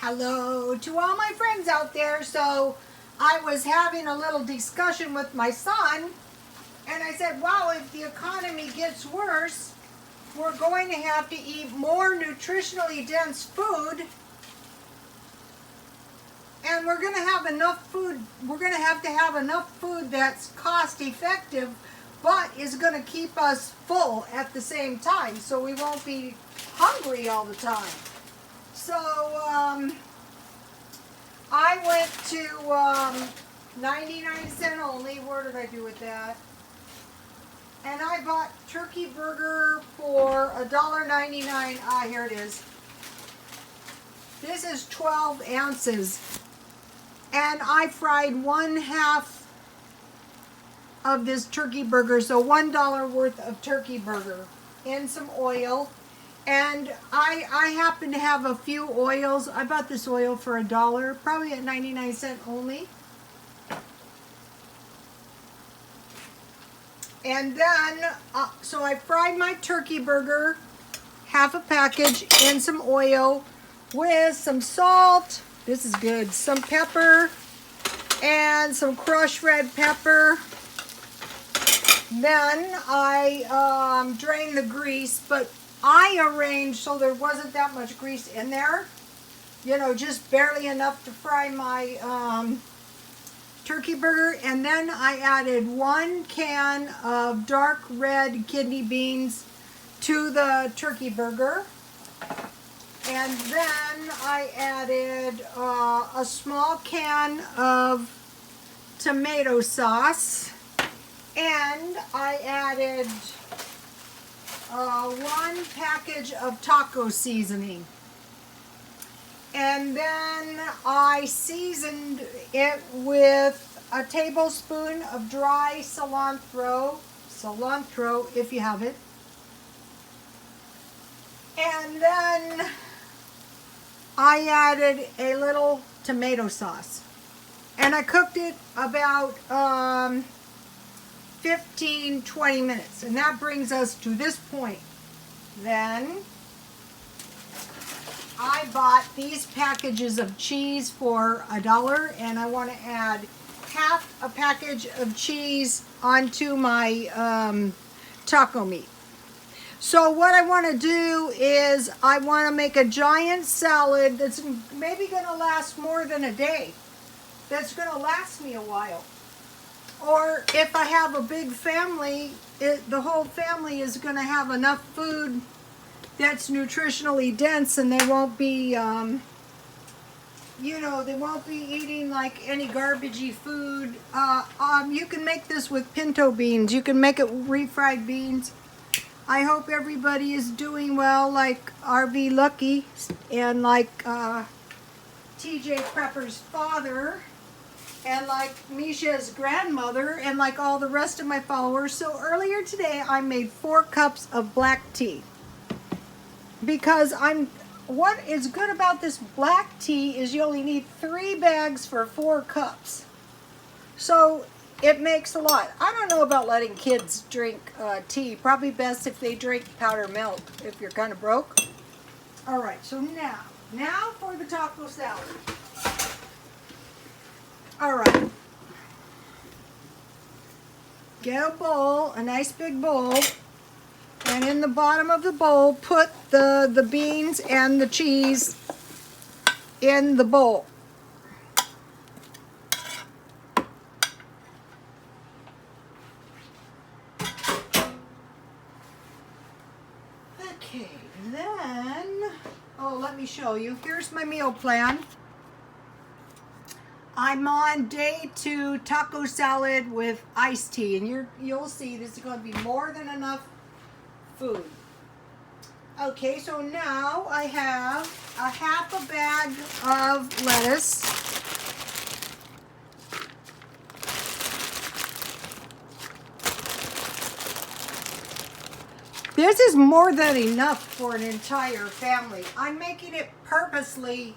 Hello to all my friends out there. So I was having a little discussion with my son, and I said, wow, if the economy gets worse, we're going to have to eat more nutritionally dense food, and we're going to have enough food. We're going to have enough food that's cost effective, but is going to keep us full at the same time, so we won't be hungry all the time. So I went to 99-cent only. Where did I do with that? And I bought turkey burger for $1.99. Ah, here it is. This is 12 ounces. And I fried 1/2 of this turkey burger, so $1 worth of turkey burger in some oil. And I happen to have a few oils. I bought this oil for $1, probably at 99-cent only. And then, so I fried my turkey burger, half a package, in some oil with some salt. This is good. Some pepper and some crushed red pepper. Then I drained the grease, but I arranged so there wasn't that much grease in there. You know, just barely enough to fry my turkey burger. And then I added 1 can of dark red kidney beans to the turkey burger. And then I added a small can of tomato sauce. And I added 1 package of taco seasoning. And then I seasoned it with a tablespoon of dry cilantro if you have it. And then I added a little tomato sauce. And I cooked it about 15-20 minutes, and that brings us to this point. Then I bought these packages of cheese for $1, and I want to add half a package of cheese onto my taco meat. So what I want to do is I want to make a giant salad that's maybe going to last more than a day. That's going to last me a while. Or if I have a big family, the whole family is going to have enough food that's nutritionally dense, and they won't be, you know, they won't be eating like any garbagey food. You can make this with pinto beans. You can make it with refried beans. I hope everybody is doing well, like RV Lucky and like TJ Prepper's father, and like Misha's grandmother, and like all the rest of my followers. So earlier today I made 4 cups of black tea, because what is good about this black tea is you only need 3 bags for 4 cups. So it makes a lot. I don't know about letting kids drink tea. Probably best if they drink powdered milk if you're kind of broke. All right, so now for the taco salad. All right, get a bowl, a nice big bowl, and in the bottom of the bowl, put the beans and the cheese in the bowl. Okay, then, let me show you. Here's my meal plan. I'm on day 2 taco salad with iced tea, and you'll see this is going to be more than enough food. Okay, so now I have a half a bag of lettuce. This is more than enough for an entire family. I'm making it purposely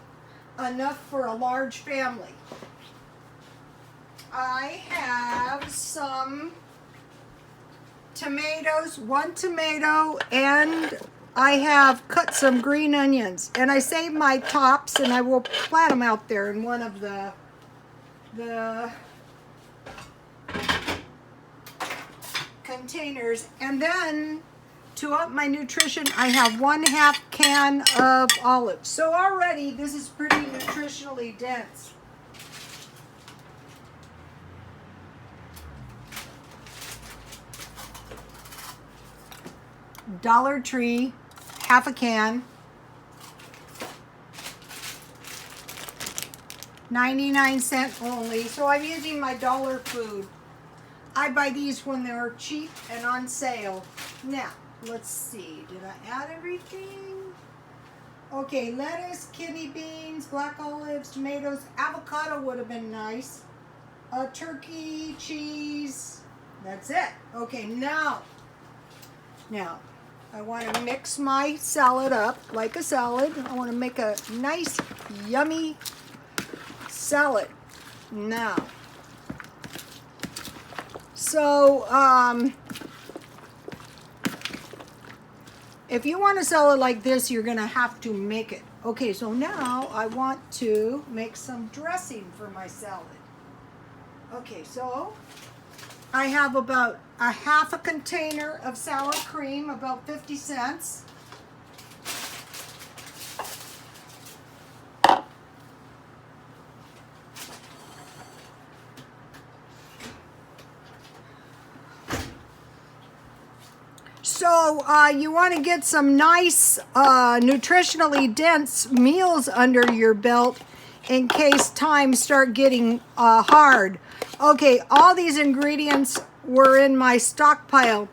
enough for a large family. I have some tomatoes, 1 tomato, and I have cut some green onions, and I saved my tops, and I will plant them out there in one of the containers. And then to up my nutrition, I have 1/2 can of olives. So already this is pretty nutritionally dense. Dollar Tree, 1/2 can. 99¢ only. So I'm using my dollar food. I buy these when they're cheap and on sale. Now, let's see. Did I add everything? Okay, lettuce, kidney beans, black olives, tomatoes, avocado would have been nice. Turkey, cheese. That's it. Okay, now I want to mix my salad up like a salad. I want to make a nice, yummy salad. Now, so if you want a salad like this, you're gonna have to make it. Okay, so now I want to make some dressing for my salad. Okay, so I have about 1/2 container of sour cream, about 50 cents. So you want to get some nice nutritionally dense meals under your belt in case times start getting hard. Okay, all these ingredients were in my stockpile.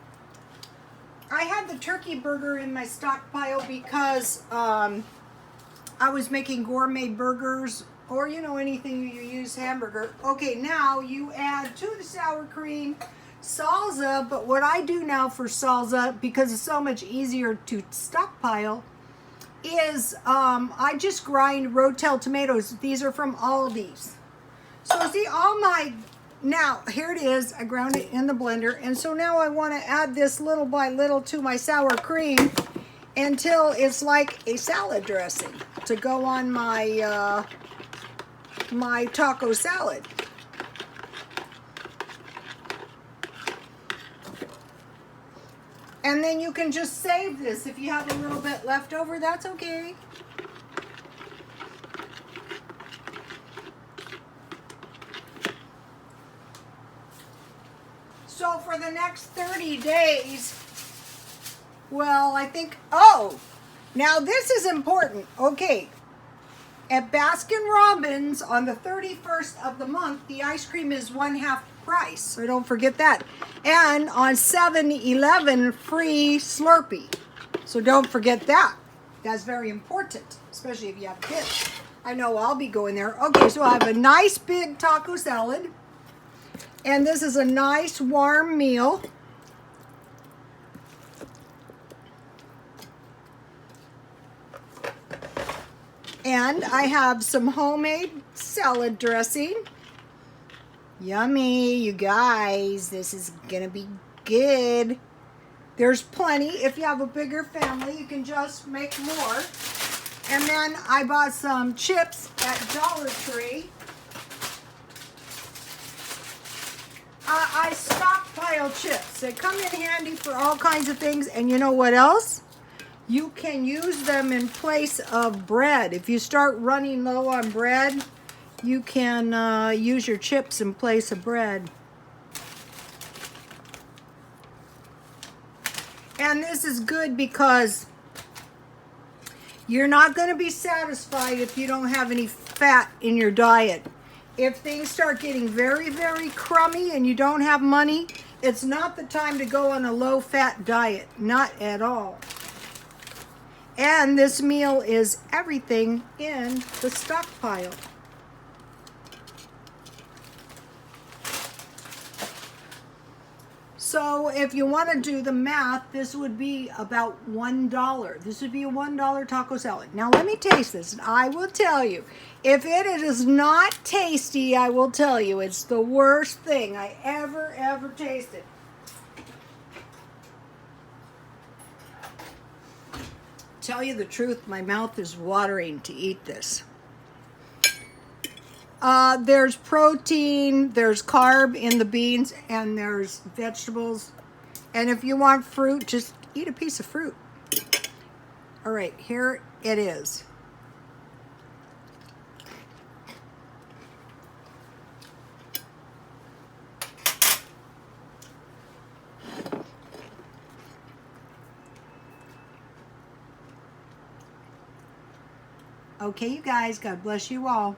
I had the turkey burger in my stockpile because I was making gourmet burgers, or anything you use hamburger. Okay, now you add to the sour cream salsa, but what I do now for salsa, because it's so much easier to stockpile, is I just grind Rotel tomatoes. These are from Aldi's. So see, now here it is, I ground it in the blender, and so now I want to add this little by little to my sour cream until it's like a salad dressing to go on my my taco salad. And then you can just save this. If you have a little bit left over, that's okay. So for the next 30 days, well, I think, now this is important. Okay, at Baskin-Robbins on the 31st of the month, the ice cream is 1/2 price, so don't forget that. And on 7-Eleven, free Slurpee. So don't forget that. That's very important, especially if you have kids. I know I'll be going there. Okay, so I have a nice big taco salad. And this is a nice warm meal. And I have some homemade salad dressing. Yummy, you guys. This is gonna be good. There's plenty. If you have a bigger family, you can just make more. And then I bought some chips at Dollar Tree. I stockpile chips. They come in handy for all kinds of things. And you know what else? You can use them in place of bread. If you start running low on bread, you can use your chips in place of bread. And this is good because you're not going to be satisfied if you don't have any fat in your diet. If things start getting very, very crummy and you don't have money, it's not the time to go on a low-fat diet. Not at all. And this meal is everything in the stockpile. So if you want to do the math, this would be about $1. This would be a $1 taco salad. Now let me taste this, and I will tell you, if it is not tasty, I will tell you, it's the worst thing I ever tasted. tell you the truth, my mouth is watering to eat this. There's protein, there's carb in the beans, and there's vegetables. And if you want fruit, just eat a piece of fruit. All right, here it is. Okay, you guys, God bless you all.